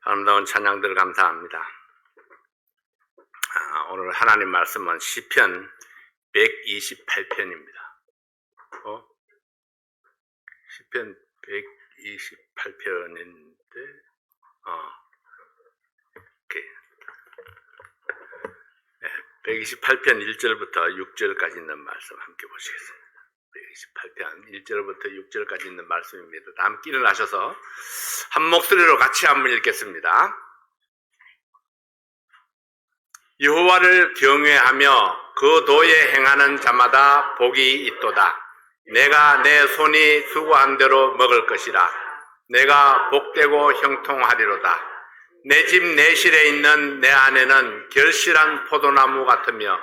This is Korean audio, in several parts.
아름다운 찬양들 감사합니다. 오늘 하나님 말씀은 시편 128편입니다. 시편 128편인데, 네, 128편 1절부터 6절까지 있는 말씀 함께 보시겠습니다. 128편 1절부터 6절까지 있는 말씀입니다. 다 함께 일어나셔서 한 목소리로 같이 한번 읽겠습니다. 여호와를 경외하며 그 도에 행하는 자마다 복이 있도다. 내가 내 손이 수고한 대로 먹을 것이라. 내가 복되고 형통하리로다. 내 집 내실에 있는 내 아내는 결실한 포도나무 같으며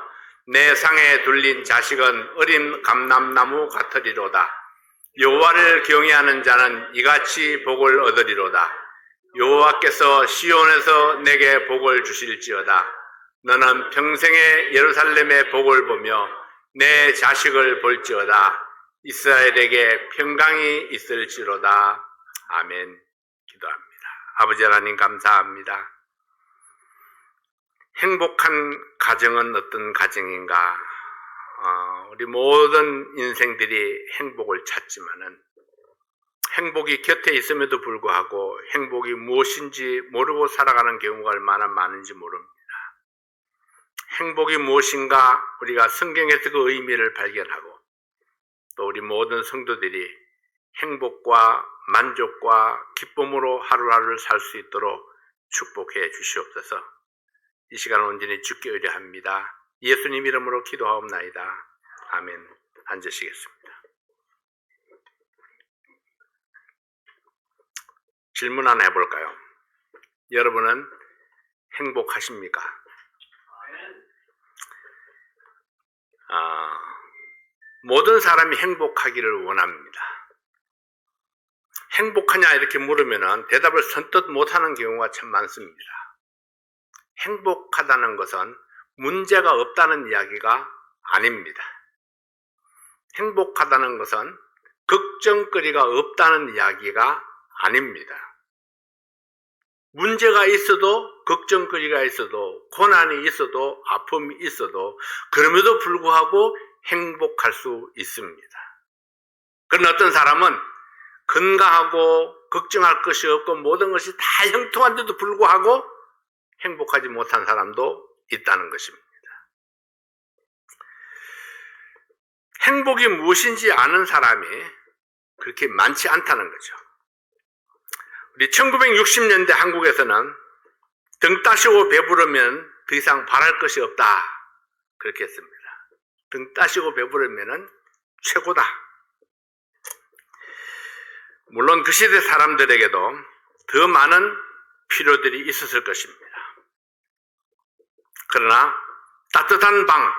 내 상에 둘린 자식은 어린 감람나무 같으리로다. 여호와를 경외하는 자는 이같이 복을 얻으리로다. 여호와께서 시온에서 내게 복을 주실지어다. 너는 평생에 예루살렘의 복을 보며 내 자식을 볼지어다. 이스라엘에게 평강이 있을지로다. 아멘. 기도합니다. 아버지 하나님 감사합니다. 행복한 가정은 어떤 가정인가? 우리 모든 인생들이 행복을 찾지만은 행복이 곁에 있음에도 불구하고 행복이 무엇인지 모르고 살아가는 경우가 얼마나 많은지 모릅니다. 행복이 무엇인가 우리가 성경에서 그 의미를 발견하고 또 우리 모든 성도들이 행복과 만족과 기쁨으로 하루하루를 살 수 있도록 축복해 주시옵소서. 이 시간 온전히 주께 의뢰합니다. 예수님 이름으로 기도하옵나이다. 아멘. 앉으시겠습니다. 질문 하나 해볼까요? 여러분은 행복하십니까? 모든 사람이 행복하기를 원합니다. 행복하냐 이렇게 물으면 대답을 선뜻 못하는 경우가 참 많습니다. 행복하다는 것은 문제가 없다는 이야기가 아닙니다. 행복하다는 것은 걱정거리가 없다는 이야기가 아닙니다. 문제가 있어도 걱정거리가 있어도 고난이 있어도 아픔이 있어도 그럼에도 불구하고 행복할 수 있습니다. 그러나 어떤 사람은 건강하고 걱정할 것이 없고 모든 것이 다 형통한데도 불구하고 행복하지 못한 사람도 있다는 것입니다. 행복이 무엇인지 아는 사람이 그렇게 많지 않다는 거죠. 우리 1960년대 한국에서는 등 따시고 배부르면 더 이상 바랄 것이 없다 그렇게 했습니다. 등 따시고 배부르면 최고다. 물론 그 시대 사람들에게도 더 많은 필요들이 있었을 것입니다. 그러나 따뜻한 방,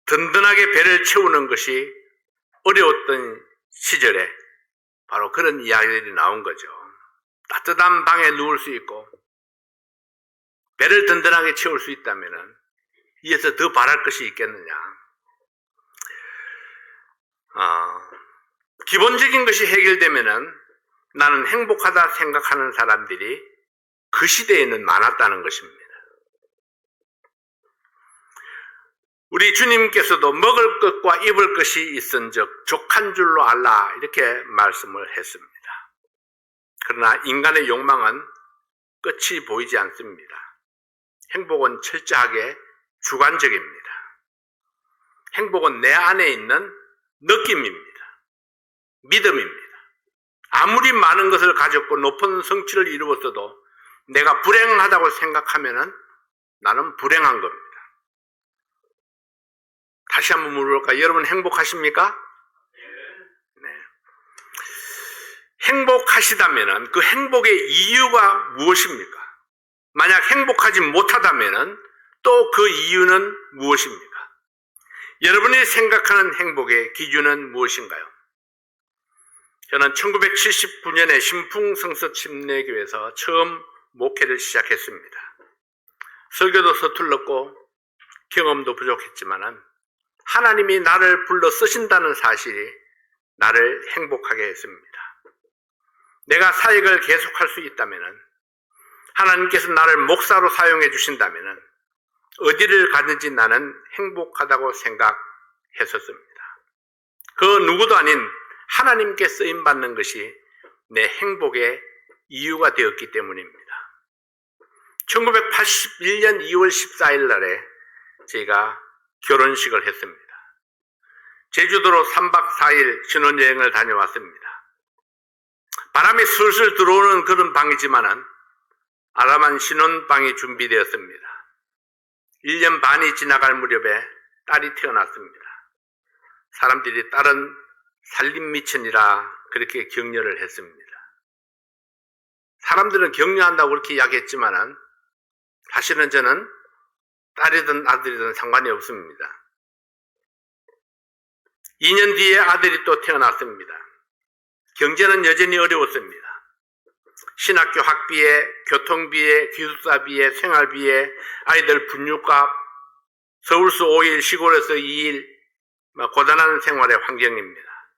든든하게 배를 채우는 것이 어려웠던 시절에 바로 그런 이야기들이 나온 거죠. 따뜻한 방에 누울 수 있고 배를 든든하게 채울 수 있다면 이에서 더 바랄 것이 있겠느냐. 기본적인 것이 해결되면 나는 행복하다 생각하는 사람들이 그 시대에는 많았다는 것입니다. 우리 주님께서도 먹을 것과 입을 것이 있은즉 족한 줄로 알라 이렇게 말씀을 했습니다. 그러나 인간의 욕망은 끝이 보이지 않습니다. 행복은 철저하게 주관적입니다. 행복은 내 안에 있는 느낌입니다. 믿음입니다. 아무리 많은 것을 가졌고 높은 성취를 이루었어도 내가 불행하다고 생각하면 나는 불행한 겁니다. 다시 한번 물어볼까요? 여러분 행복하십니까? 네. 행복하시다면 그 행복의 이유가 무엇입니까? 만약 행복하지 못하다면 또 그 이유는 무엇입니까? 여러분이 생각하는 행복의 기준은 무엇인가요? 저는 1979년에 신풍성서 침례교회에서 처음 목회를 시작했습니다. 설교도 서툴렀고 경험도 부족했지만 하나님이 나를 불러 쓰신다는 사실이 나를 행복하게 했습니다. 내가 사역을 계속할 수 있다면 하나님께서 나를 목사로 사용해 주신다면 어디를 가든지 나는 행복하다고 생각했었습니다. 그 누구도 아닌 하나님께 쓰임받는 것이 내 행복의 이유가 되었기 때문입니다. 1981년 2월 14일 날에 제가 결혼식을 했습니다. 제주도로 3박 4일 신혼여행을 다녀왔습니다. 바람이 슬슬 들어오는 그런 방이지만은 아담한 신혼방이 준비되었습니다. 1년 반이 지나갈 무렵에 딸이 태어났습니다. 사람들이 딸은 살림미천이라 그렇게 격려를 했습니다. 사람들은 격려한다고 그렇게 이야기했지만은 사실은 저는 딸이든 아들이든 상관이 없습니다. 2년 뒤에 아들이 또 태어났습니다. 경제는 여전히 어려웠습니다. 신학교 학비에, 교통비에, 기숙사비에, 생활비에, 아이들 분유값, 서울서 5일, 시골에서 2일, 고단한 생활의 환경입니다.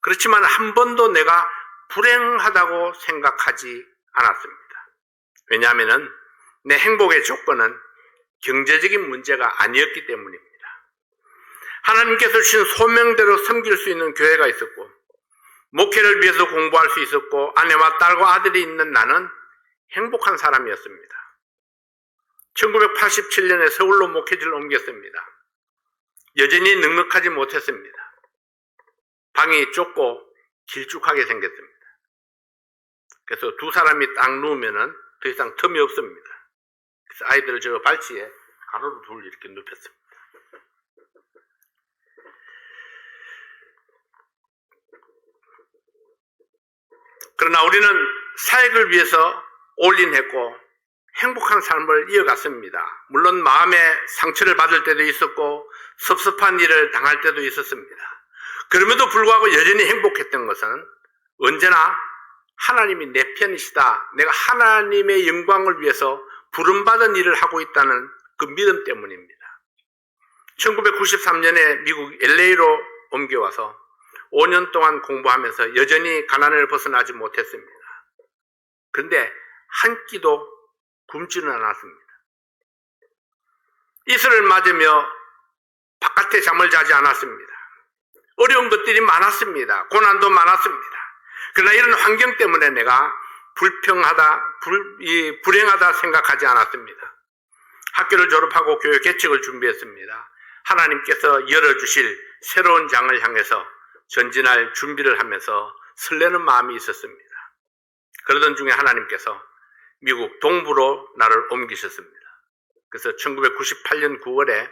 그렇지만 한 번도 내가 불행하다고 생각하지 않았습니다. 왜냐하면 내 행복의 조건은 경제적인 문제가 아니었기 때문입니다. 하나님께서 주신 소명대로 섬길 수 있는 교회가 있었고, 목회를 위해서 공부할 수 있었고, 아내와 딸과 아들이 있는 나는 행복한 사람이었습니다. 1987년에 서울로 목회지를 옮겼습니다. 여전히 넉넉하지 못했습니다. 방이 좁고 길쭉하게 생겼습니다. 그래서 두 사람이 딱 누우면은 더 이상 틈이 없습니다. 그래서 아이들을 저 발치에 가로로 둘 이렇게 눕혔습니다. 그러나 우리는 사역을 위해서 올인했고 행복한 삶을 이어갔습니다. 물론 마음에 상처를 받을 때도 있었고 섭섭한 일을 당할 때도 있었습니다. 그럼에도 불구하고 여전히 행복했던 것은 언제나 하나님이 내 편이시다, 내가 하나님의 영광을 위해서 부름받은 일을 하고 있다는 그 믿음 때문입니다. 1993년에 미국 LA로 옮겨와서 5년 동안 공부하면서 여전히 가난을 벗어나지 못했습니다. 그런데 한 끼도 굶지는 않았습니다. 이슬을 맞으며 바깥에 잠을 자지 않았습니다. 어려운 것들이 많았습니다. 고난도 많았습니다. 그러나 이런 환경 때문에 내가 불행하다 생각하지 않았습니다. 학교를 졸업하고 교회 개척을 준비했습니다. 하나님께서 열어주실 새로운 장을 향해서 전진할 준비를 하면서 설레는 마음이 있었습니다. 그러던 중에 하나님께서 미국 동부로 나를 옮기셨습니다. 그래서 1998년 9월에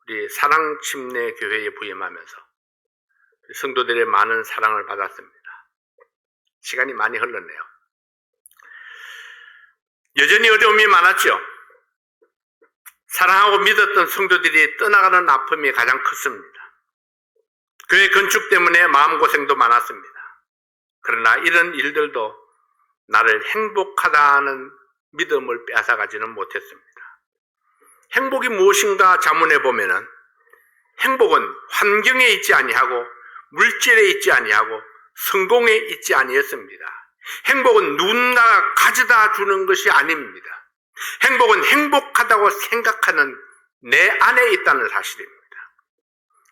우리 사랑침례교회에 부임하면서 성도들의 많은 사랑을 받았습니다. 시간이 많이 흘렀네요. 여전히 어려움이 많았죠. 사랑하고 믿었던 성도들이 떠나가는 아픔이 가장 컸습니다. 교회 건축 때문에 마음고생도 많았습니다. 그러나 이런 일들도 나를 행복하다는 믿음을 빼앗아가지는 못했습니다. 행복이 무엇인가 자문해 보면은 행복은 환경에 있지 아니하고 물질에 있지 아니하고 성공에 있지 아니었습니다. 행복은 누군가가 가져다 주는 것이 아닙니다. 행복은 행복하다고 생각하는 내 안에 있다는 사실입니다.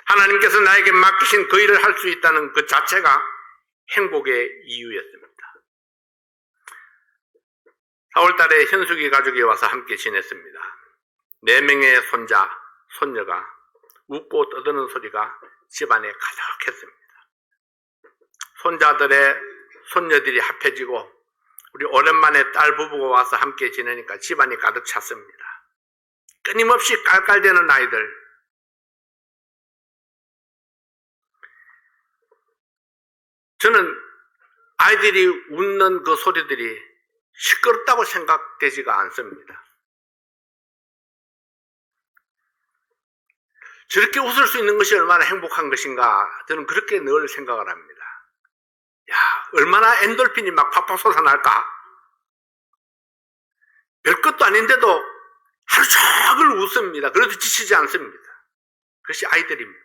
하나님께서 나에게 맡기신 그 일을 할 수 있다는 그 자체가 행복의 이유였습니다. 4월달에 현숙이 가족이 와서 함께 지냈습니다. 4명의 손자, 손녀가 웃고 떠드는 소리가 집안에 가득했습니다. 손자들의 손녀들이 합해지고 우리 오랜만에 딸 부부가 와서 함께 지내니까 집안이 가득 찼습니다. 끊임없이 깔깔대는 아이들, 저는 아이들이 웃는 그 소리들이 시끄럽다고 생각되지가 않습니다. 저렇게 웃을 수 있는 것이 얼마나 행복한 것인가, 저는 그렇게 늘 생각을 합니다. 야, 얼마나 엔돌핀이 막 팍팍 솟아날까? 별것도 아닌데도 하루 종일 웃습니다. 그래도 지치지 않습니다. 그것이 아이들입니다.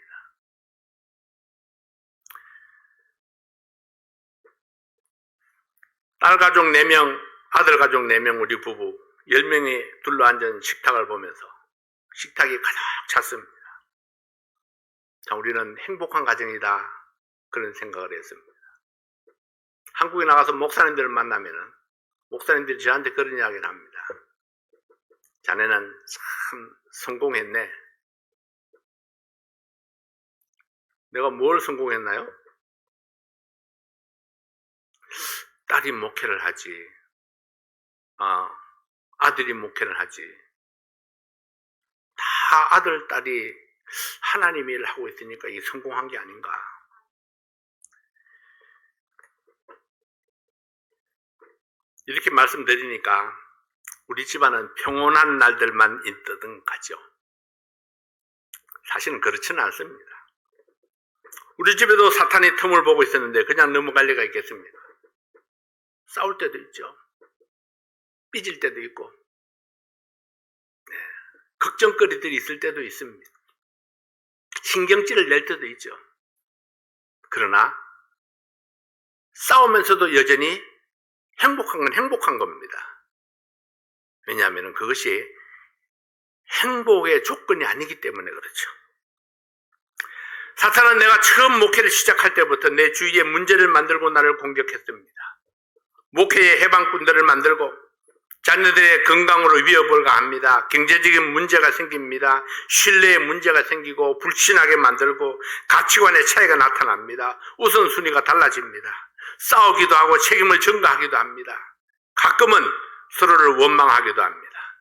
딸 가족 4명, 아들 가족 4명, 우리 부부 10명이 둘러앉은 식탁을 보면서 식탁이 가득 찼습니다. 자, 우리는 행복한 가정이다, 그런 생각을 했습니다. 한국에 나가서 목사님들을 만나면은 목사님들이 저한테 그런 이야기를 합니다. 자네는 참 성공했네. 내가 뭘 성공했나요? 딸이 목회를 하지, 아들이 목회를 하지, 다 아들, 딸이 하나님 일을 하고 있으니까 이게 성공한 게 아닌가. 이렇게 말씀드리니까 우리 집안은 평온한 날들만 있던 가죠. 사실은 그렇지는 않습니다. 우리 집에도 사탄이 틈을 보고 있었는데 그냥 넘어갈 리가 있겠습니까? 싸울 때도 있죠. 삐질 때도 있고, 걱정거리들이 있을 때도 있습니다. 신경질을 낼 때도 있죠. 그러나 싸우면서도 여전히 행복한 건 행복한 겁니다. 왜냐하면 그것이 행복의 조건이 아니기 때문에 그렇죠. 사탄은 내가 처음 목회를 시작할 때부터 내 주위에 문제를 만들고 나를 공격했습니다. 목회의 해방꾼들을 만들고 자녀들의 건강으로 위협을가 합니다. 경제적인 문제가 생깁니다. 신뢰의 문제가 생기고 불신하게 만들고 가치관의 차이가 나타납니다. 우선순위가 달라집니다. 싸우기도 하고 책임을 전가하기도 합니다. 가끔은 서로를 원망하기도 합니다.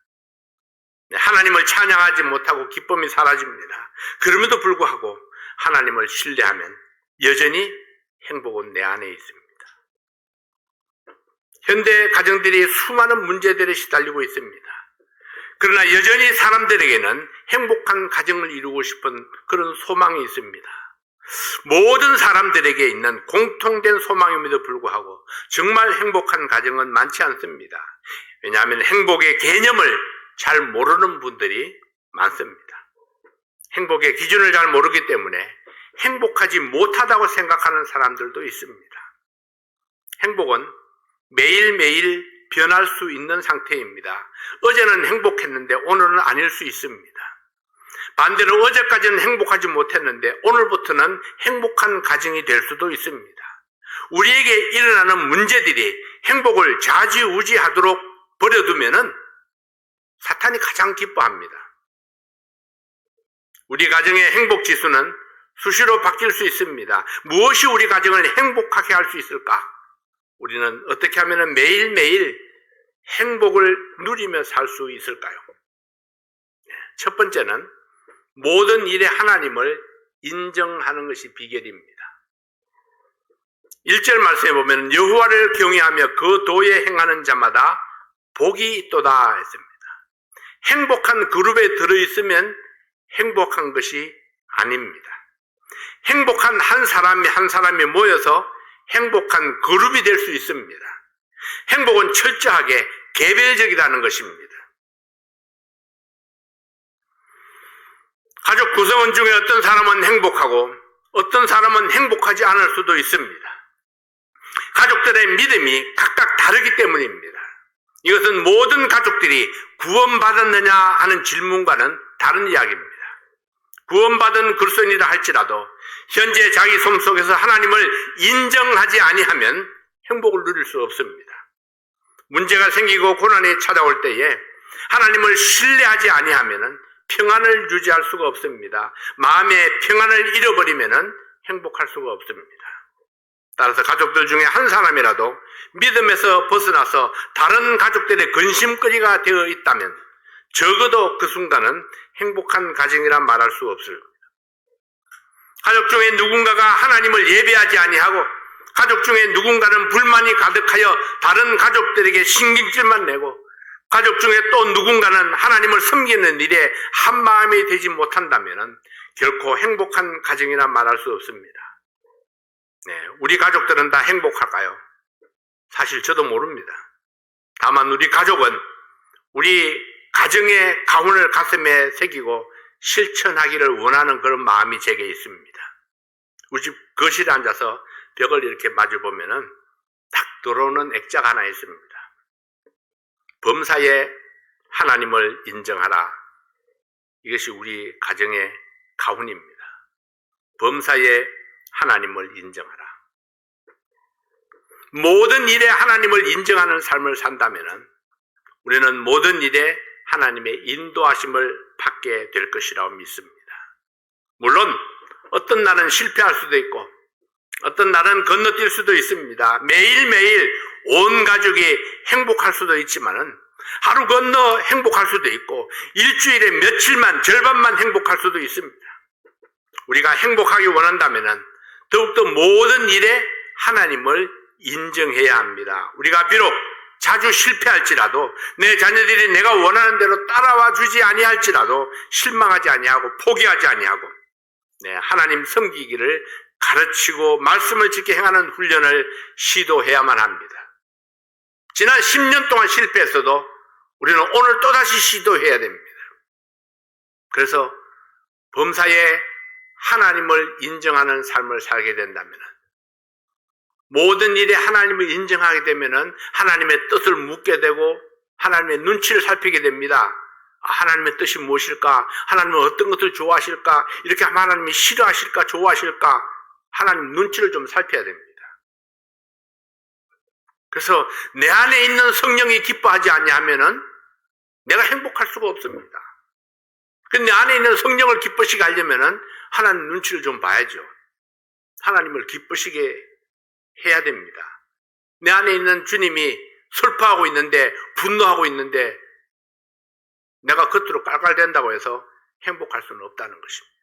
하나님을 찬양하지 못하고 기쁨이 사라집니다. 그럼에도 불구하고 하나님을 신뢰하면 여전히 행복은 내 안에 있습니다. 현대 가정들이 수많은 문제들에 시달리고 있습니다. 그러나 여전히 사람들에게는 행복한 가정을 이루고 싶은 그런 소망이 있습니다. 모든 사람들에게 있는 공통된 소망임에도 불구하고 정말 행복한 가정은 많지 않습니다. 왜냐하면 행복의 개념을 잘 모르는 분들이 많습니다. 행복의 기준을 잘 모르기 때문에 행복하지 못하다고 생각하는 사람들도 있습니다. 행복은 매일매일 변할 수 있는 상태입니다. 어제는 행복했는데 오늘은 아닐 수 있습니다. 반대로 어제까지는 행복하지 못했는데 오늘부터는 행복한 가정이 될 수도 있습니다. 우리에게 일어나는 문제들이 행복을 좌지우지하도록 버려두면은 사탄이 가장 기뻐합니다. 우리 가정의 행복 지수는 수시로 바뀔 수 있습니다. 무엇이 우리 가정을 행복하게 할 수 있을까? 우리는 어떻게 하면 매일매일 행복을 누리며 살 수 있을까요? 첫 번째는 모든 일에 하나님을 인정하는 것이 비결입니다. 1절 말씀에 보면 여호와를 경외하며 그 도에 행하는 자마다 복이 있도다 했습니다. 행복한 그룹에 들어있으면 행복한 것이 아닙니다. 행복한 한 사람이 모여서 행복한 그룹이 될 수 있습니다. 행복은 철저하게 개별적이라는 것입니다. 가족 구성원 중에 어떤 사람은 행복하고 어떤 사람은 행복하지 않을 수도 있습니다. 가족들의 믿음이 각각 다르기 때문입니다. 이것은 모든 가족들이 구원받았느냐 하는 질문과는 다른 이야기입니다. 구원받은 그리스도인이라 할지라도 현재 자기 삶 속에서 하나님을 인정하지 아니하면 행복을 누릴 수 없습니다. 문제가 생기고 고난이 찾아올 때에 하나님을 신뢰하지 아니하면 평안을 유지할 수가 없습니다. 마음의 평안을 잃어버리면 행복할 수가 없습니다. 따라서 가족들 중에 한 사람이라도 믿음에서 벗어나서 다른 가족들의 근심거리가 되어 있다면 적어도 그 순간은 행복한 가정이라 말할 수 없습니다. 가족 중에 누군가가 하나님을 예배하지 아니하고 가족 중에 누군가는 불만이 가득하여 다른 가족들에게 신경질만 내고 가족 중에 또 누군가는 하나님을 섬기는 일에 한마음이 되지 못한다면 결코 행복한 가정이라 말할 수 없습니다. 우리 가족들은 다 행복할까요? 사실 저도 모릅니다. 다만 우리 가족은 우리 가정의 가훈을 가슴에 새기고 실천하기를 원하는 그런 마음이 제게 있습니다. 우리 집 거실에 앉아서 벽을 이렇게 마주보면은 딱 들어오는 액자가 하나 있습니다. 범사에 하나님을 인정하라. 이것이 우리 가정의 가훈입니다. 범사에 하나님을 인정하라. 모든 일에 하나님을 인정하는 삶을 산다면 우리는 모든 일에 하나님의 인도하심을 받게 될 것이라고 믿습니다. 물론 어떤 날은 실패할 수도 있고 어떤 날은 건너뛸 수도 있습니다. 매일매일 온 가족이 행복할 수도 있지만은 하루 건너 행복할 수도 있고 일주일에 며칠만 절반만 행복할 수도 있습니다. 우리가 행복하기 원한다면은 더욱더 모든 일에 하나님을 인정해야 합니다. 우리가 비록 자주 실패할지라도 내 자녀들이 내가 원하는 대로 따라와 주지 아니할지라도 실망하지 아니하고 포기하지 아니하고 하나님 섬기기를 가르치고 말씀을 지켜 행하는 훈련을 시도해야만 합니다. 지난 10년 동안 실패했어도 우리는 오늘 또다시 시도해야 됩니다. 그래서 범사에 하나님을 인정하는 삶을 살게 된다면 모든 일에 하나님을 인정하게 되면 하나님의 뜻을 묻게 되고 하나님의 눈치를 살피게 됩니다. 하나님의 뜻이 무엇일까? 하나님은 어떤 것을 좋아하실까? 이렇게 하면 하나님이 싫어하실까? 좋아하실까? 하나님 눈치를 좀 살펴야 됩니다. 그래서 내 안에 있는 성령이 기뻐하지 않냐면은 내가 행복할 수가 없습니다. 내 안에 있는 성령을 기쁘시게 하려면은 하나님 눈치를 좀 봐야죠. 하나님을 기쁘시게 해야 됩니다. 내 안에 있는 주님이 슬퍼하고 있는데 분노하고 있는데 내가 겉으로 깔깔댄다고 해서 행복할 수는 없다는 것입니다.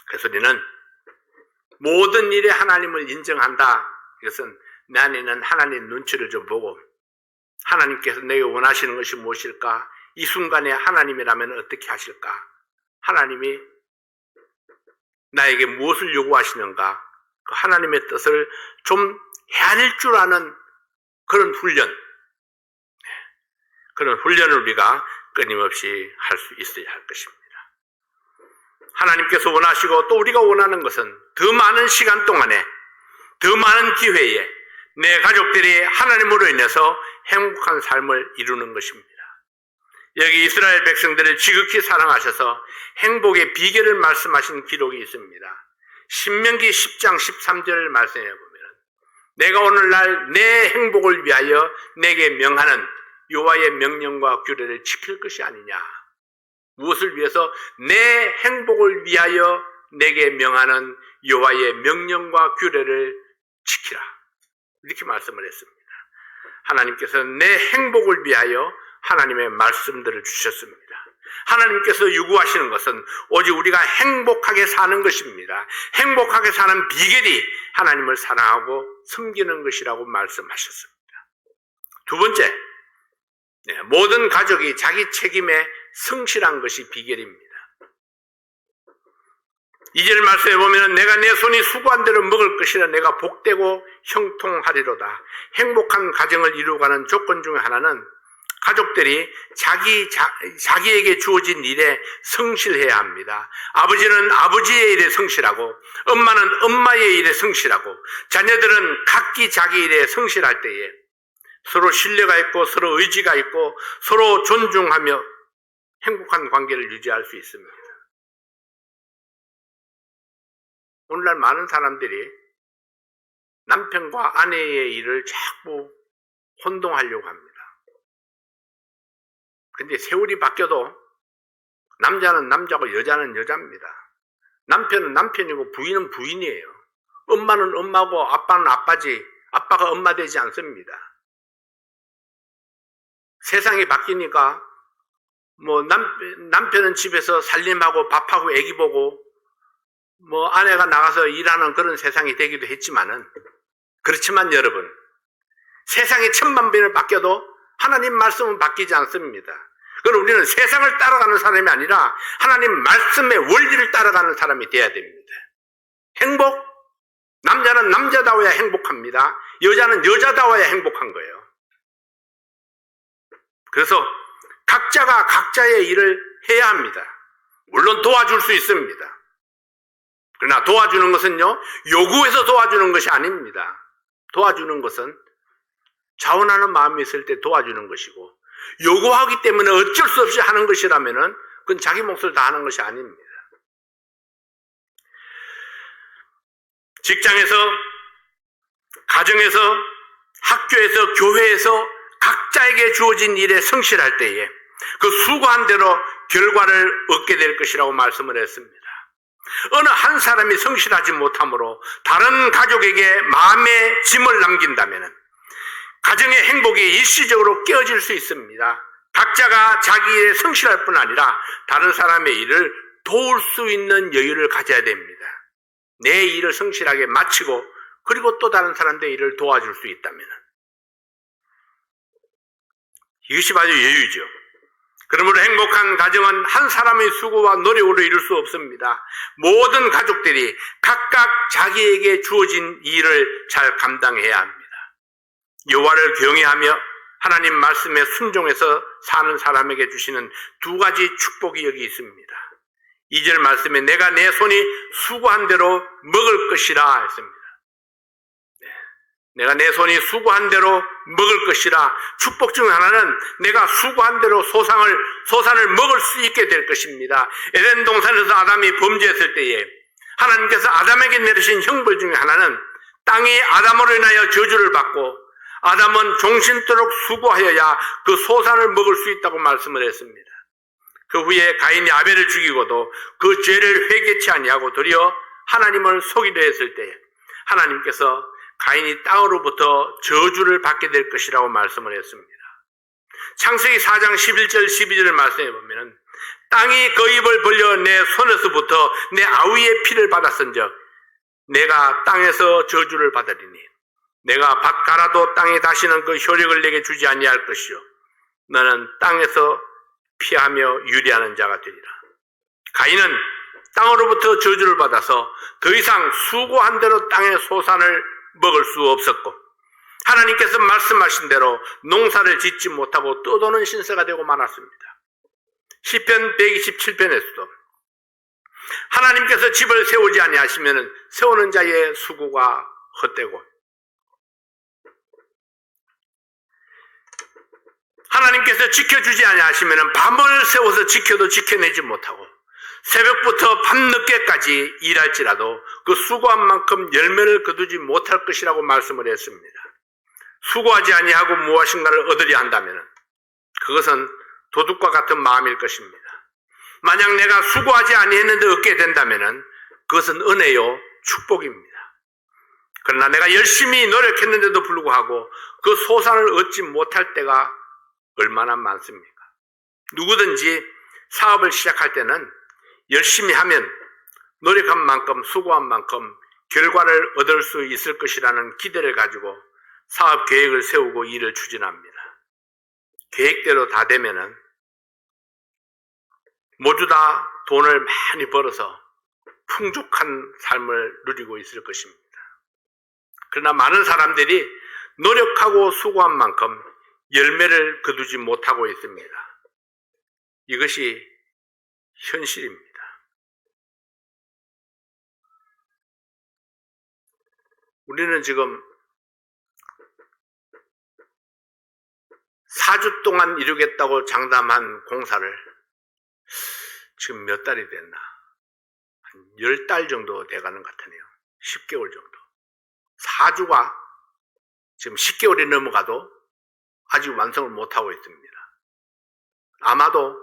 그래서 우리는 모든 일에 하나님을 인정한다. 이것은 내 안에 있는 하나님의 눈치를 좀 보고 하나님께서 내게 원하시는 것이 무엇일까? 이 순간에 하나님이라면 어떻게 하실까? 하나님이 나에게 무엇을 요구하시는가? 그 하나님의 뜻을 좀 헤아릴 줄 아는 그런 훈련, 그런 훈련을 우리가 끊임없이 할 수 있어야 할 것입니다. 하나님께서 원하시고 또 우리가 원하는 것은 더 많은 시간 동안에 더 많은 기회에 내 가족들이 하나님으로 인해서 행복한 삶을 이루는 것입니다. 여기 이스라엘 백성들을 지극히 사랑하셔서 행복의 비결을 말씀하신 기록이 있습니다. 신명기 10장 13절 말씀해 보면 내가 오늘날 내 행복을 위하여 내게 명하는 여호와의 명령과 규례를 지킬 것이 아니냐. 무엇을 위해서? 내 행복을 위하여 내게 명하는 여호와의 명령과 규례를 지키라. 이렇게 말씀을 했습니다. 하나님께서 내 행복을 위하여 하나님의 말씀들을 주셨습니다. 하나님께서 요구하시는 것은 오직 우리가 행복하게 사는 것입니다. 행복하게 사는 비결이 하나님을 사랑하고 섬기는 것이라고 말씀하셨습니다. 두 번째, 모든 가족이 자기 책임에 성실한 것이 비결입니다. 2절 말씀에 보면 내가 내 손이 수고한 대로 먹을 것이라 내가 복되고 형통하리로다. 행복한 가정을 이루어가는 조건 중에 하나는 가족들이 자기에게 주어진 일에 성실해야 합니다. 아버지는 아버지의 일에 성실하고 엄마는 엄마의 일에 성실하고 자녀들은 각기 자기 일에 성실할 때에 서로 신뢰가 있고 서로 의지가 있고 서로 존중하며 행복한 관계를 유지할 수 있습니다. 오늘날 많은 사람들이 남편과 아내의 일을 자꾸 혼동하려고 합니다. 근데 세월이 바뀌어도 남자는 남자고 여자는 여자입니다. 남편은 남편이고 부인은 부인이에요. 엄마는 엄마고 아빠는 아빠지 아빠가 엄마 되지 않습니다. 세상이 바뀌니까 남편은 집에서 살림하고 밥하고 애기 보고 아내가 나가서 일하는 그런 세상이 되기도 했지만은 그렇지만 여러분 세상이 천만 번을 바뀌어도 하나님 말씀은 바뀌지 않습니다. 그럼 우리는 세상을 따라가는 사람이 아니라 하나님 말씀의 원리를 따라가는 사람이 되어야 됩니다. 행복? 남자는 남자다워야 행복합니다. 여자는 여자다워야 행복한 거예요. 그래서 각자가 각자의 일을 해야 합니다. 물론 도와줄 수 있습니다. 그러나 도와주는 것은요, 요구해서 도와주는 것이 아닙니다. 도와주는 것은 자원하는 마음이 있을 때 도와주는 것이고, 요구하기 때문에 어쩔 수 없이 하는 것이라면은 그건 자기 몫을 다하는 것이 아닙니다. 직장에서, 가정에서, 학교에서, 교회에서 각자에게 주어진 일에 성실할 때에 그 수고한 대로 결과를 얻게 될 것이라고 말씀을 했습니다. 어느 한 사람이 성실하지 못함으로 다른 가족에게 마음의 짐을 남긴다면 가정의 행복이 일시적으로 깨어질 수 있습니다. 각자가 자기 일에 성실할 뿐 아니라 다른 사람의 일을 도울 수 있는 여유를 가져야 됩니다. 내 일을 성실하게 마치고 그리고 또 다른 사람들의 일을 도와줄 수 있다면 이것이 바로 여유죠. 그러므로 행복한 가정은 한 사람의 수고와 노력으로 이룰 수 없습니다. 모든 가족들이 각각 자기에게 주어진 일을 잘 감당해야 합니다. 여호와를 경외하며 하나님 말씀에 순종해서 사는 사람에게 주시는 두 가지 축복이 여기 있습니다. 2절 말씀에 내가 내 손이 수고한 대로 먹을 것이라 했습니다. 내가 내 손이 수고한 대로 먹을 것이라. 축복 중 하나는 내가 수고한 대로 소산을 먹을 수 있게 될 것입니다. 에덴 동산에서 아담이 범죄했을 때에 하나님께서 아담에게 내리신 형벌 중에 하나는 땅이 아담으로 인하여 저주를 받고 아담은 종신토록 수고하여야 그 소산을 먹을 수 있다고 말씀을 했습니다. 그 후에 가인이 아벨을 죽이고도 그 죄를 회개치 아니하고 도리어 하나님을 속이려 했을 때에 하나님께서 가인이 땅으로부터 저주를 받게 될 것이라고 말씀을 했습니다. 창세기 4장 11절 12절을 말씀해 보면 땅이 그 입을 벌려 내 손에서부터 내 아우의 피를 받았은즉 내가 땅에서 저주를 받으리니 내가 밭 갈아도 땅에 다시는 그 효력을 내게 주지 아니할 것이요 너는 땅에서 피하며 유리하는 자가 되리라. 가인은 땅으로부터 저주를 받아서 더 이상 수고한 대로 땅의 소산을 먹을 수 없었고 하나님께서 말씀하신 대로 농사를 짓지 못하고 떠도는 신세가 되고 말았습니다. 시편 127편에서도 하나님께서 집을 세우지 아니하시면 세우는 자의 수고가 헛되고 하나님께서 지켜주지 아니하시면 밤을 세워서 지켜도 지켜내지 못하고 새벽부터 밤늦게까지 일할지라도 그 수고한 만큼 열매를 거두지 못할 것이라고 말씀을 했습니다. 수고하지 아니하고 무엇인가를 얻으려 한다면 그것은 도둑과 같은 마음일 것입니다. 만약 내가 수고하지 아니했는데 얻게 된다면 그것은 은혜요 축복입니다. 그러나 내가 열심히 노력했는데도 불구하고 그 소산을 얻지 못할 때가 얼마나 많습니까? 누구든지 사업을 시작할 때는 열심히 하면 노력한 만큼 수고한 만큼 결과를 얻을 수 있을 것이라는 기대를 가지고 사업 계획을 세우고 일을 추진합니다. 계획대로 다 되면은 모두 다 돈을 많이 벌어서 풍족한 삶을 누리고 있을 것입니다. 그러나 많은 사람들이 노력하고 수고한 만큼 열매를 거두지 못하고 있습니다. 이것이 현실입니다. 우리는 지금 4주 동안 이루겠다고 장담한 공사를 지금 몇 달이 됐나? 한 10달 정도 돼가는 것 같으네요. 10개월 정도. 4주가 지금 10개월이 넘어가도 아직 완성을 못하고 있습니다. 아마도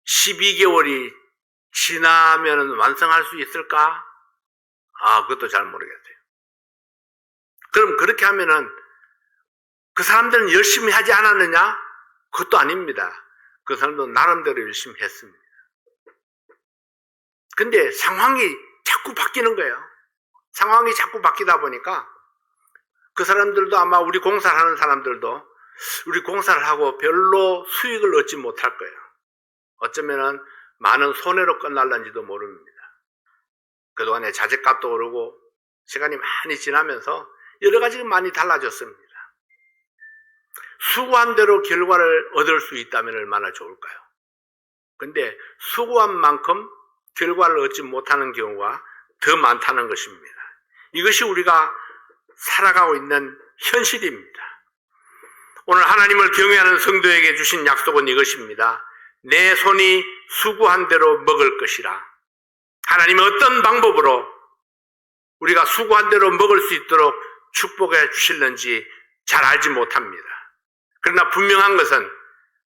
12개월이 지나면 완성할 수 있을까? 그것도 잘 모르겠어요. 그럼 그렇게 하면은 그 사람들은 열심히 하지 않았느냐? 그것도 아닙니다. 그 사람도 나름대로 열심히 했습니다. 근데 상황이 자꾸 바뀌는 거예요. 상황이 자꾸 바뀌다 보니까 그 사람들도 아마 우리 공사를 하는 사람들도 우리 공사를 하고 별로 수익을 얻지 못할 거예요. 어쩌면은 많은 손해로 끝날는지도 모릅니다. 그동안에 자재값도 오르고 시간이 많이 지나면서 여러 가지가 많이 달라졌습니다. 수고한 대로 결과를 얻을 수 있다면 얼마나 좋을까요? 근데 수고한 만큼 결과를 얻지 못하는 경우가 더 많다는 것입니다. 이것이 우리가 살아가고 있는 현실입니다. 오늘 하나님을 경외하는 성도에게 주신 약속은 이것입니다. 내 손이 수고한 대로 먹을 것이라. 하나님은 어떤 방법으로 우리가 수고한 대로 먹을 수 있도록 축복해 주실는지 잘 알지 못합니다. 그러나 분명한 것은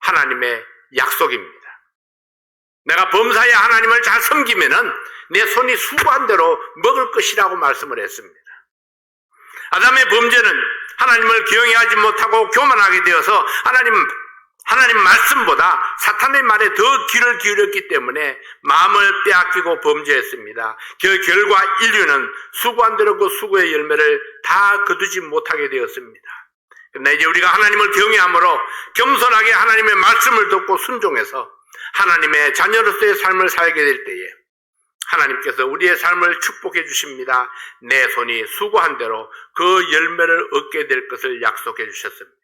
하나님의 약속입니다. 내가 범사에 하나님을 잘 섬기면은 내 손이 수고한 대로 먹을 것이라고 말씀을 했습니다. 아담의 범죄는 하나님을 경외하지 못하고 교만하게 되어서 하나님 말씀보다 사탄의 말에 더 귀를 기울였기 때문에 마음을 빼앗기고 범죄했습니다. 그 결과 인류는 수고한 대로 그 수고의 열매를 다 거두지 못하게 되었습니다. 그러나 이제 우리가 하나님을 경외함으로 겸손하게 하나님의 말씀을 듣고 순종해서 하나님의 자녀로서의 삶을 살게 될 때에 하나님께서 우리의 삶을 축복해 주십니다. 내 손이 수고한 대로 그 열매를 얻게 될 것을 약속해 주셨습니다.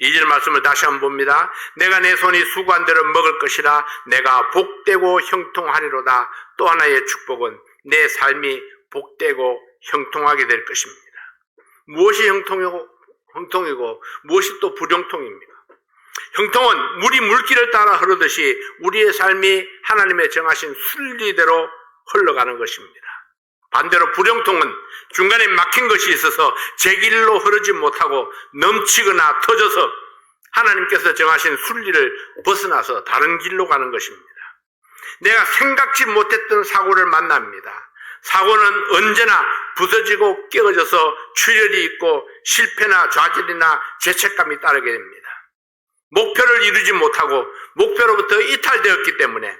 2절 말씀을 다시 한번 봅니다. 내가 내 손이 수고한 대로 먹을 것이라. 내가 복되고 형통하리로다. 또 하나의 축복은 내 삶이 복되고 형통하게 될 것입니다. 무엇이 형통이고 무엇이 또 불형통입니까? 형통은 물이 물길을 따라 흐르듯이 우리의 삶이 하나님의 정하신 순리대로 흘러가는 것입니다. 반대로 불형통은 중간에 막힌 것이 있어서 제 길로 흐르지 못하고 넘치거나 터져서 하나님께서 정하신 순리를 벗어나서 다른 길로 가는 것입니다. 내가 생각지 못했던 사고를 만납니다. 사고는 언제나 부서지고 깨어져서 출혈이 있고 실패나 좌절이나 죄책감이 따르게 됩니다. 목표를 이루지 못하고 목표로부터 이탈되었기 때문에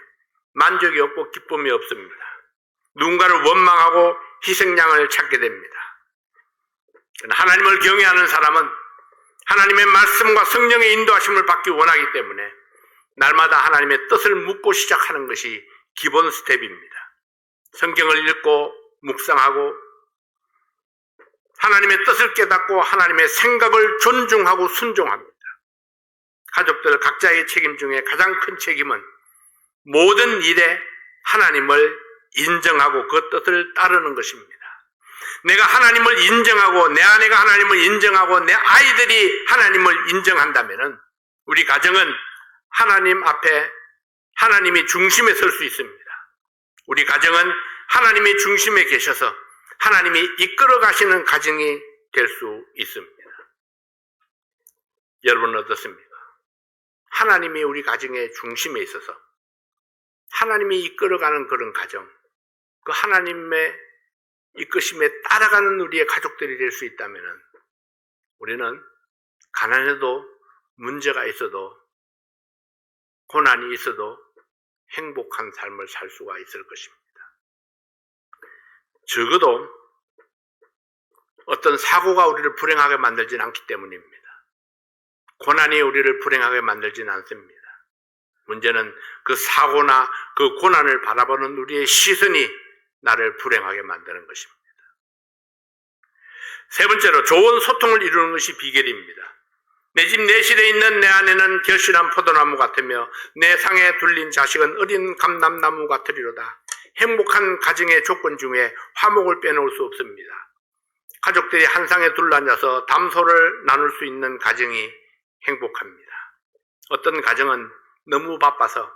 만족이 없고 기쁨이 없습니다. 누군가를 원망하고 희생양을 찾게 됩니다. 하나님을 경외하는 사람은 하나님의 말씀과 성령의 인도하심을 받기 원하기 때문에 날마다 하나님의 뜻을 묻고 시작하는 것이 기본 스텝입니다. 성경을 읽고 묵상하고 하나님의 뜻을 깨닫고 하나님의 생각을 존중하고 순종합니다. 가족들 각자의 책임 중에 가장 큰 책임은 모든 일에 하나님을 인정하고 그 뜻을 따르는 것입니다. 내가 하나님을 인정하고 내 아내가 하나님을 인정하고 내 아이들이 하나님을 인정한다면 우리 가정은 하나님 앞에 하나님이 중심에 설 수 있습니다. 우리 가정은 하나님이 중심에 계셔서 하나님이 이끌어 가시는 가정이 될 수 있습니다. 여러분은 어떻습니까? 하나님이 우리 가정의 중심에 있어서 하나님이 이끌어가는 그런 가정, 그 하나님의 이끄심에 따라가는 우리의 가족들이 될 수 있다면 우리는 가난해도 문제가 있어도 고난이 있어도 행복한 삶을 살 수가 있을 것입니다. 적어도 어떤 사고가 우리를 불행하게 만들지는 않기 때문입니다. 고난이 우리를 불행하게 만들지는 않습니다. 문제는 그 사고나 그 고난을 바라보는 우리의 시선이 나를 불행하게 만드는 것입니다. 세 번째로 좋은 소통을 이루는 것이 비결입니다. 내 집 내실에 있는 내 아내는 결실한 포도나무 같으며 내 상에 둘린 자식은 어린 감람나무 같으리로다. 행복한 가정의 조건 중에 화목을 빼놓을 수 없습니다. 가족들이 한 상에 둘러앉아서 담소를 나눌 수 있는 가정이 행복합니다. 어떤 가정은 너무 바빠서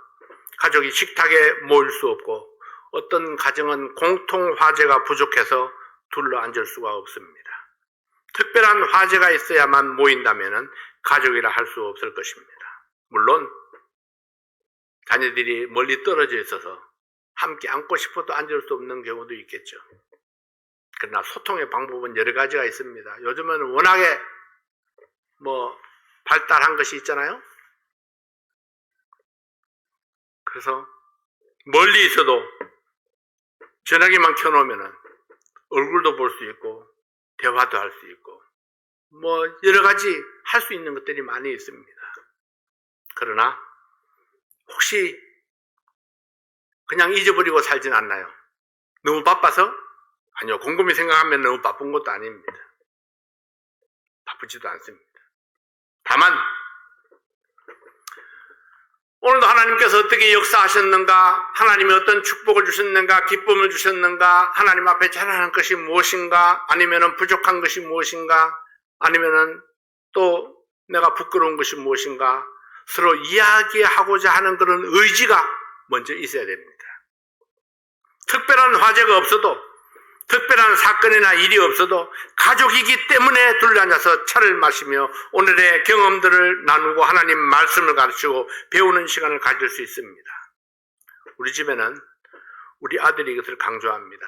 가족이 식탁에 모일 수 없고 어떤 가정은 공통 화제가 부족해서 둘러앉을 수가 없습니다. 특별한 화제가 있어야만 모인다면 가족이라 할 수 없을 것입니다. 물론 자녀들이 멀리 떨어져 있어서 함께 앉고 싶어도 앉을 수 없는 경우도 있겠죠. 그러나 소통의 방법은 여러 가지가 있습니다. 요즘은 워낙에 발달한 것이 있잖아요. 그래서 멀리 있어도 전화기만 켜놓으면 얼굴도 볼 수 있고 대화도 할 수 있고 여러 가지 할 수 있는 것들이 많이 있습니다. 그러나 혹시 그냥 잊어버리고 살진 않나요? 너무 바빠서? 아니요. 곰곰이 생각하면 너무 바쁜 것도 아닙니다. 바쁘지도 않습니다. 다만 오늘도 하나님께서 어떻게 역사하셨는가, 하나님이 어떤 축복을 주셨는가, 기쁨을 주셨는가, 하나님 앞에 잘하는 것이 무엇인가, 아니면 부족한 것이 무엇인가, 아니면 또 내가 부끄러운 것이 무엇인가, 서로 이야기하고자 하는 그런 의지가 먼저 있어야 됩니다. 특별한 화제가 없어도, 특별한 사건이나 일이 없어도 가족이기 때문에 둘러앉아서 차를 마시며 오늘의 경험들을 나누고 하나님 말씀을 가르치고 배우는 시간을 가질 수 있습니다. 우리 집에는 우리 아들이 이것을 강조합니다.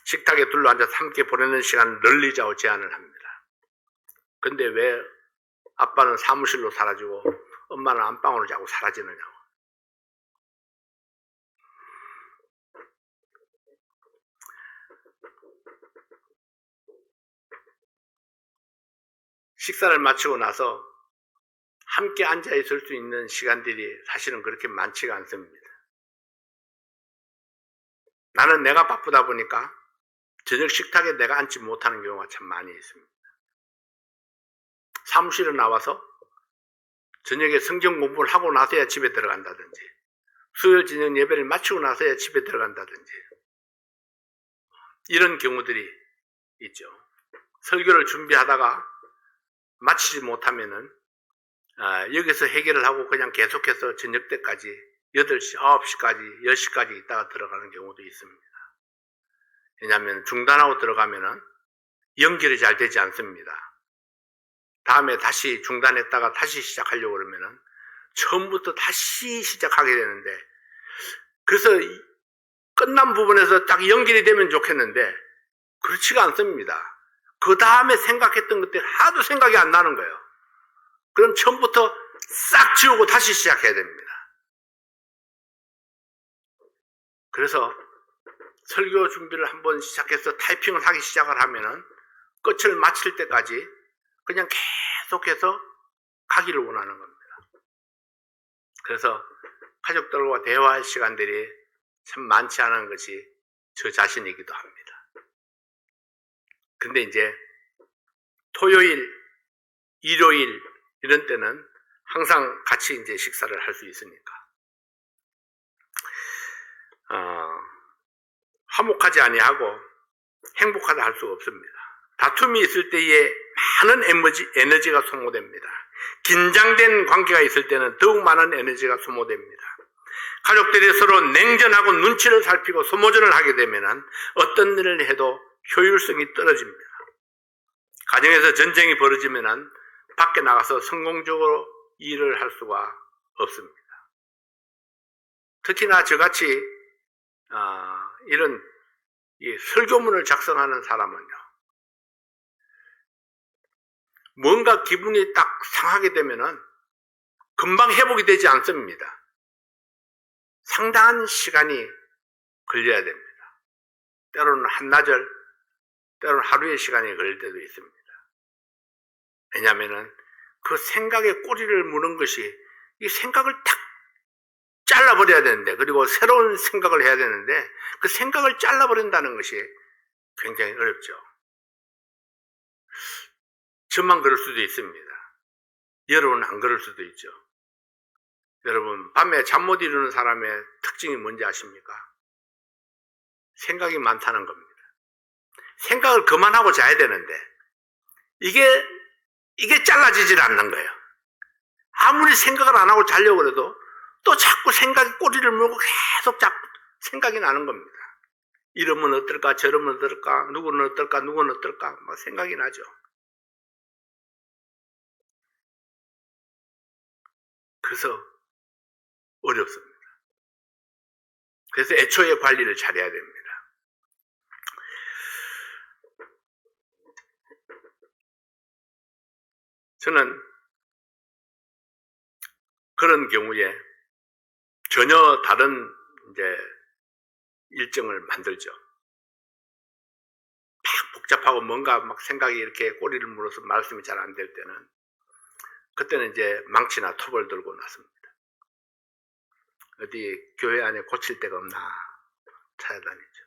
식탁에 둘러앉아서 함께 보내는 시간을 늘리자고 제안을 합니다. 근데 왜 아빠는 사무실로 사라지고 엄마는 안방으로 자고 사라지느냐고. 식사를 마치고 나서 함께 앉아 있을 수 있는 시간들이 사실은 그렇게 많지가 않습니다. 나는 내가 바쁘다 보니까 저녁 식탁에 내가 앉지 못하는 경우가 참 많이 있습니다. 사무실에 나와서 저녁에 성경 공부를 하고 나서야 집에 들어간다든지, 수요일 저녁 예배를 마치고 나서야 집에 들어간다든지, 이런 경우들이 있죠. 설교를 준비하다가 마치지 못하면은 여기서 해결을 하고 그냥 계속해서 저녁 때까지 8시, 9시까지, 10시까지 있다가 들어가는 경우도 있습니다. 왜냐하면 중단하고 들어가면은 연결이 잘 되지 않습니다. 다음에 다시 중단했다가 다시 시작하려고 그러면은 처음부터 다시 시작하게 되는데, 그래서 끝난 부분에서 딱 연결이 되면 좋겠는데 그렇지가 않습니다. 그 다음에 생각했던 것들이 하도 생각이 안 나는 거예요. 그럼 처음부터 싹 지우고 다시 시작해야 됩니다. 그래서 설교 준비를 한번 시작해서 타이핑을 하기 시작을 하면은 끝을 마칠 때까지 그냥 계속해서 가기를 원하는 겁니다. 그래서 가족들과 대화할 시간들이 참 많지 않은 것이 저 자신이기도 합니다. 근데 이제 토요일, 일요일 이런 때는 항상 같이 이제 식사를 할 수 있으니까 화목하지 아니하고 행복하다 할 수가 없습니다. 다툼이 있을 때에 많은 에너지가 소모됩니다. 긴장된 관계가 있을 때는 더욱 많은 에너지가 소모됩니다. 가족들이 서로 냉전하고 눈치를 살피고 소모전을 하게 되면 어떤 일을 해도 효율성이 떨어집니다. 가정에서 전쟁이 벌어지면 밖에 나가서 성공적으로 일을 할 수가 없습니다. 특히나 저같이 이런 설교문을 작성하는 사람은요, 뭔가 기분이 딱 상하게 되면은 금방 회복이 되지 않습니다. 상당한 시간이 걸려야 됩니다. 때로는 한나절, 때로는 하루의 시간이 걸릴 때도 있습니다. 왜냐하면은 그 생각에 꼬리를 무는 것이, 이 생각을 탁 잘라버려야 되는데, 그리고 새로운 생각을 해야 되는데 그 생각을 잘라버린다는 것이 굉장히 어렵죠. 저만 그럴 수도 있습니다. 여러분은 안 그럴 수도 있죠. 여러분, 밤에 잠 못 이루는 사람의 특징이 뭔지 아십니까? 생각이 많다는 겁니다. 생각을 그만하고 자야 되는데 이게 잘라지질 않는 거예요. 아무리 생각을 안 하고 자려고 해도 또 자꾸 생각이 꼬리를 물고 계속 자꾸 생각이 나는 겁니다. 이러면 어떨까, 저러면 어떨까, 누구는 어떨까, 누구는 어떨까, 막 생각이 나죠. 그래서 어렵습니다. 그래서 애초에 관리를 잘해야 됩니다. 저는 그런 경우에 전혀 다른 이제 일정을 만들죠. 막 복잡하고 뭔가 막 생각이 이렇게 꼬리를 물어서 말씀이 잘 안 될 때는, 그때는 이제 망치나 톱을 들고 나섭니다. 어디 교회 안에 고칠 데가 없나 찾아다니죠.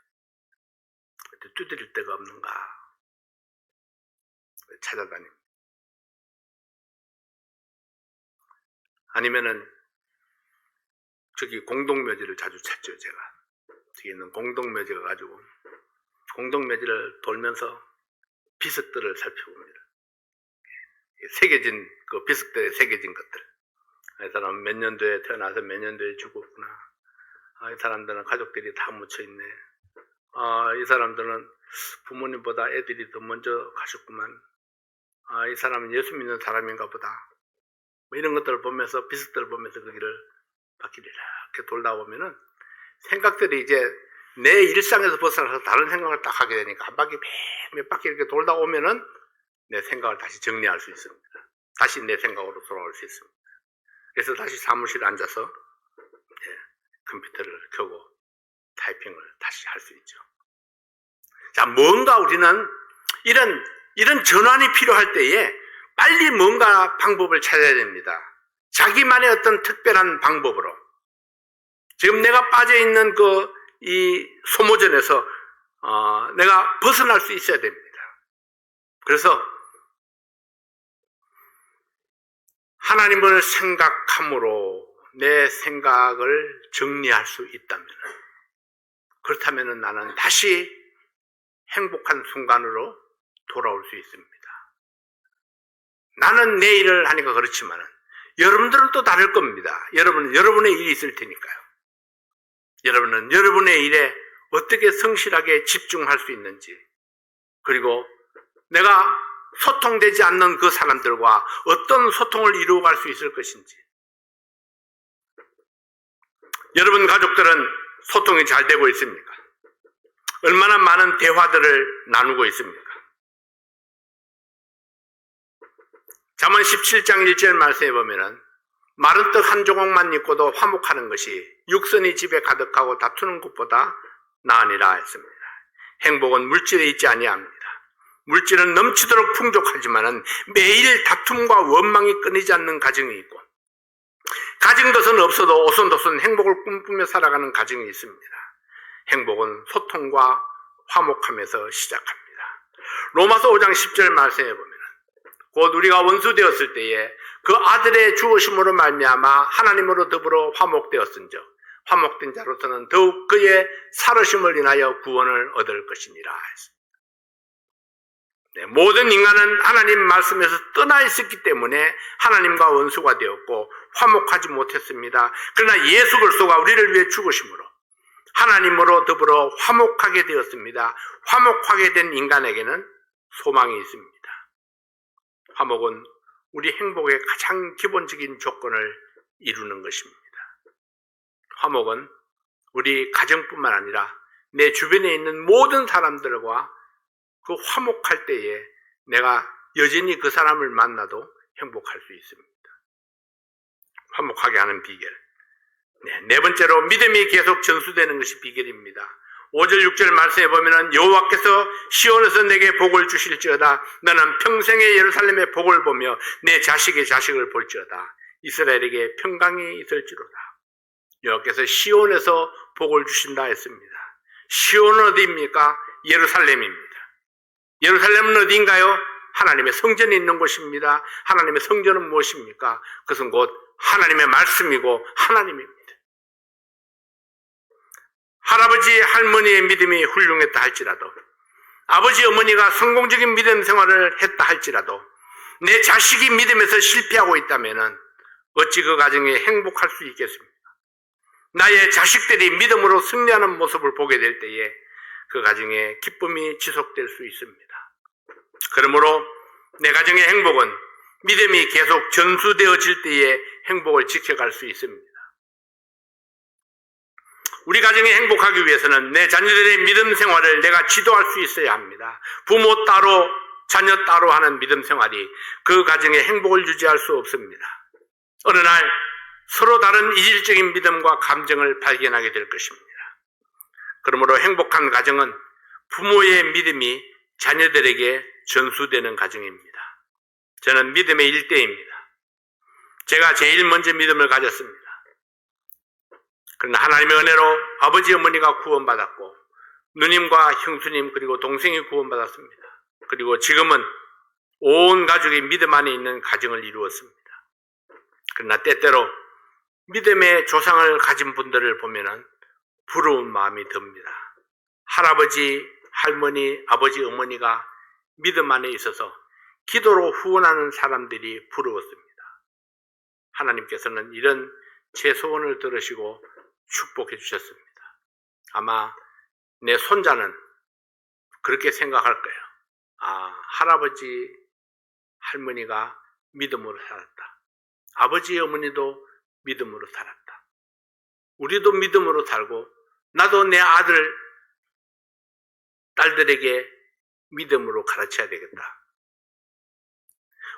어디 두드릴 데가 없는가 찾아다닙니다. 아니면은 저기 공동묘지를 자주 찾죠, 제가. 저기 있는 공동묘지가 가지고 공동묘지를 돌면서 비석들을 살펴봅니다. 새겨진, 그 비석들에 새겨진 것들. 이 사람은 몇 년도에 태어나서 몇 년도에 죽었구나. 이 사람들은 가족들이 다 묻혀있네. 이 사람들은 부모님보다 애들이 더 먼저 가셨구만. 이 사람은 예수 믿는 사람인가 보다. 뭐 이런 것들을 보면서, 비석들을 보면서 그 길을 바퀴를 이렇게 돌다 보면은 생각들이 이제 내 일상에서 벗어나서 다른 생각을 딱 하게 되니까 한 바퀴, 몇 바퀴 이렇게 돌다 오면은 내 생각을 다시 정리할 수 있습니다. 다시 내 생각으로 돌아올 수 있습니다. 그래서 다시 사무실에 앉아서 컴퓨터를 켜고 타이핑을 다시 할 수 있죠. 자, 뭔가 우리는 이런 전환이 필요할 때에 빨리 뭔가 방법을 찾아야 됩니다. 자기만의 어떤 특별한 방법으로. 지금 내가 빠져있는 이 소모전에서, 내가 벗어날 수 있어야 됩니다. 그래서, 하나님을 생각함으로 내 생각을 정리할 수 있다면, 그렇다면 나는 다시 행복한 순간으로 돌아올 수 있습니다. 나는 내 일을 하니까 그렇지만 여러분들은 또 다를 겁니다. 여러분은 여러분의 일이 있을 테니까요. 여러분은 여러분의 일에 어떻게 성실하게 집중할 수 있는지, 그리고 내가 소통되지 않는 그 사람들과 어떤 소통을 이루어갈 수 있을 것인지. 여러분 가족들은 소통이 잘 되고 있습니까? 얼마나 많은 대화들을 나누고 있습니까? 잠언 17장 1절 말씀에 보면은 마른 떡 한 조각만 있고도 화목하는 것이 육선이 집에 가득하고 다투는 것보다 나으니라 했습니다. 행복은 물질에 있지 아니합니다. 물질은 넘치도록 풍족하지만은 매일 다툼과 원망이 끊이지 않는 가정이 있고, 가진 것은 없어도 오손도손 행복을 꿈꾸며 살아가는 가정이 있습니다. 행복은 소통과 화목함에서 시작합니다. 로마서 5장 10절 말씀에 보면 곧 우리가 원수 되었을 때에 그 아들의 죽으심으로 말미암아 하나님으로 더불어 화목되었은즉 화목된 자로서는 더욱 그의 살으심을 인하여 구원을 얻을 것이니라 했습니다. 모든 인간은 하나님 말씀에서 떠나 있었기 때문에 하나님과 원수가 되었고 화목하지 못했습니다. 그러나 예수 그리스도가 우리를 위해 죽으심으로 하나님으로 더불어 화목하게 되었습니다. 화목하게 된 인간에게는 소망이 있습니다. 화목은 우리 행복의 가장 기본적인 조건을 이루는 것입니다. 화목은 우리 가정뿐만 아니라 내 주변에 있는 모든 사람들과 그 화목할 때에 내가 여전히 그 사람을 만나도 행복할 수 있습니다. 화목하게 하는 비결. 네 번째로 믿음이 계속 전수되는 것이 비결입니다. 5절 6절 말씀에 보면은 여호와께서 시온에서 내게 복을 주실지어다. 너는 평생의 예루살렘의 복을 보며 내 자식의 자식을 볼지어다. 이스라엘에게 평강이 있을지로다. 여호와께서 시온에서 복을 주신다 했습니다. 시온은 어디입니까? 예루살렘입니다. 예루살렘은 어디인가요? 하나님의 성전이 있는 곳입니다. 하나님의 성전은 무엇입니까? 그것은 곧 하나님의 말씀이고 하나님입니다. 할아버지, 할머니의 믿음이 훌륭했다 할지라도, 아버지, 어머니가 성공적인 믿음 생활을 했다 할지라도, 내 자식이 믿음에서 실패하고 있다면 어찌 그 가정에 행복할 수 있겠습니까? 나의 자식들이 믿음으로 승리하는 모습을 보게 될 때에 그 가정에 기쁨이 지속될 수 있습니다. 그러므로 내 가정의 행복은 믿음이 계속 전수되어질 때에 행복을 지켜갈 수 있습니다. 우리 가정이 행복하기 위해서는 내 자녀들의 믿음 생활을 내가 지도할 수 있어야 합니다. 부모 따로 자녀 따로 하는 믿음 생활이 그 가정의 행복을 유지할 수 없습니다. 어느 날 서로 다른 이질적인 믿음과 감정을 발견하게 될 것입니다. 그러므로 행복한 가정은 부모의 믿음이 자녀들에게 전수되는 가정입니다. 저는 믿음의 일대입니다. 제가 제일 먼저 믿음을 가졌습니다. 그러나 하나님의 은혜로 아버지 어머니가 구원받았고 누님과 형수님 그리고 동생이 구원받았습니다. 그리고 지금은 온 가족이 믿음 안에 있는 가정을 이루었습니다. 그러나 때때로 믿음의 조상을 가진 분들을 보면은 부러운 마음이 듭니다. 할아버지, 할머니, 아버지, 어머니가 믿음 안에 있어서 기도로 후원하는 사람들이 부러웠습니다. 하나님께서는 이런 제 소원을 들으시고 축복해 주셨습니다. 아마 내 손자는 그렇게 생각할 거예요. 아, 할아버지, 할머니가 믿음으로 살았다. 아버지, 어머니도 믿음으로 살았다. 우리도 믿음으로 살고 나도 내 아들, 딸들에게 믿음으로 가르쳐야 되겠다.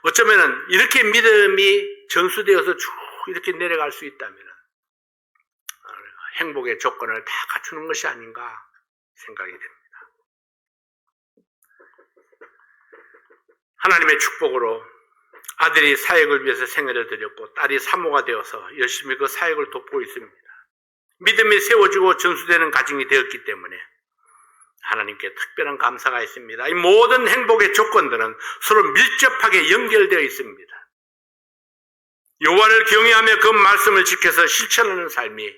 어쩌면은 이렇게 믿음이 전수되어서 쭉 이렇게 내려갈 수 있다면 행복의 조건을 다 갖추는 것이 아닌가 생각이 됩니다. 하나님의 축복으로 아들이 사역을 위해서 생애를 드렸고 딸이 사모가 되어서 열심히 그 사역을 돕고 있습니다. 믿음이 세워지고 전수되는 가정이 되었기 때문에 하나님께 특별한 감사가 있습니다. 이 모든 행복의 조건들은 서로 밀접하게 연결되어 있습니다. 여호와를 경외하며 그 말씀을 지켜서 실천하는 삶이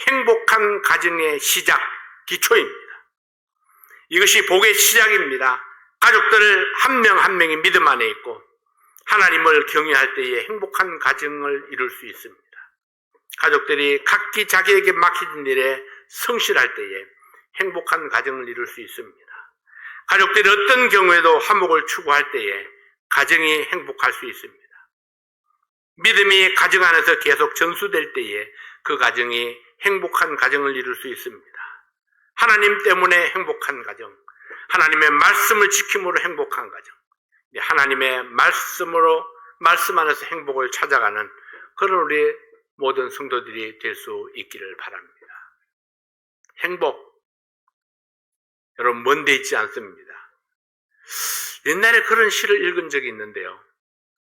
행복한 가정의 시작, 기초입니다. 이것이 복의 시작입니다. 가족들 한 명 한 명이 믿음 안에 있고 하나님을 경외할 때에 행복한 가정을 이룰 수 있습니다. 가족들이 각기 자기에게 맡겨진 일에 성실할 때에 행복한 가정을 이룰 수 있습니다. 가족들이 어떤 경우에도 화목을 추구할 때에 가정이 행복할 수 있습니다. 믿음이 가정 안에서 계속 전수될 때에 그 가정이 행복한 가정을 이룰 수 있습니다. 하나님 때문에 행복한 가정, 하나님의 말씀을 지킴으로 행복한 가정, 하나님의 말씀 안에서 행복을 찾아가는 그런 우리 모든 성도들이 될 수 있기를 바랍니다. 행복, 여러분 먼데 있지 않습니다. 옛날에 그런 시를 읽은 적이 있는데요.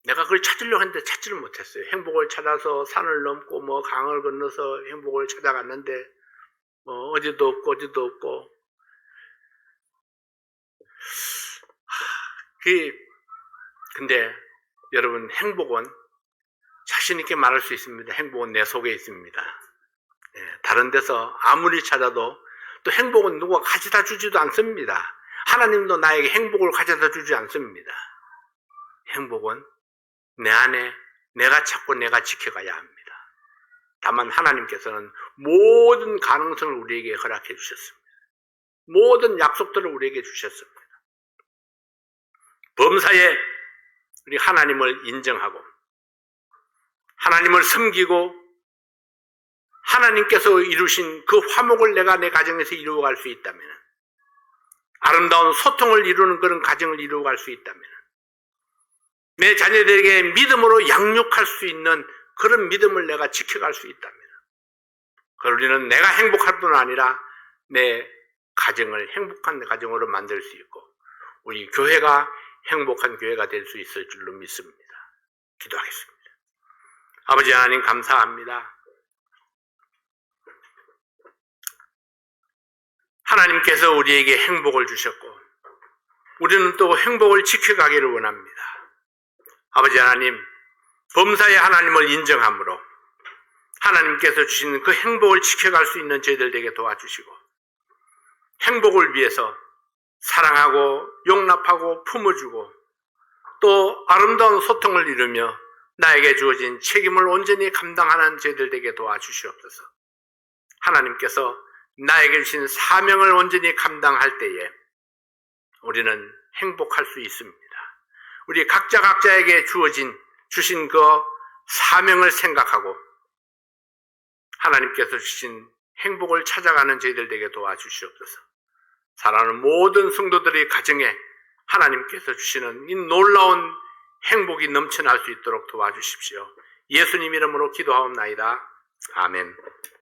내가 그걸 찾으려고 했는데 찾지를 못했어요. 행복을 찾아서 산을 넘고 강을 건너서 행복을 찾아갔는데 어디도 없고 어디도 없고. 근데 여러분 행복은 자신 있게 말할 수 있습니다. 행복은 내 속에 있습니다. 다른 데서 아무리 찾아도 또 행복은 누가 가져다 주지도 않습니다. 하나님도 나에게 행복을 가져다 주지 않습니다. 행복은 내 안에 내가 찾고 내가 지켜가야 합니다. 다만 하나님께서는 모든 가능성을 우리에게 허락해 주셨습니다. 모든 약속들을 우리에게 주셨습니다. 범사에 우리 하나님을 인정하고 하나님을 섬기고 하나님께서 이루신 그 화목을 내가 내 가정에서 이루어갈 수 있다면, 아름다운 소통을 이루는 그런 가정을 이루어갈 수 있다면, 내 자녀들에게 믿음으로 양육할 수 있는 그런 믿음을 내가 지켜갈 수 있다면, 우리는 내가 행복할 뿐 아니라 내 가정을 행복한 가정으로 만들 수 있고 우리 교회가 행복한 교회가 될 수 있을 줄로 믿습니다. 기도하겠습니다. 아버지 하나님 감사합니다. 하나님께서 우리에게 행복을 주셨고 우리는 또 행복을 지켜가기를 원합니다. 아버지 하나님, 범사에 하나님을 인정함으로 하나님께서 주시는 그 행복을 지켜갈 수 있는 저희들 되게 도와주시고 행복을 위해서 사랑하고 용납하고 품어주고 또 아름다운 소통을 이루며 나에게 주어진 책임을 온전히 감당하는 저희들 되게 도와주시옵소서. 하나님께서 나에게 주신 사명을 온전히 감당할 때에 우리는 행복할 수 있습니다. 우리 각자에게 주신 그 사명을 생각하고 하나님께서 주신 행복을 찾아가는 저희들 되게 도와주시옵소서. 사랑하는 모든 성도들의 가정에 하나님께서 주시는 이 놀라운 행복이 넘쳐날 수 있도록 도와주십시오. 예수님 이름으로 기도하옵나이다. 아멘.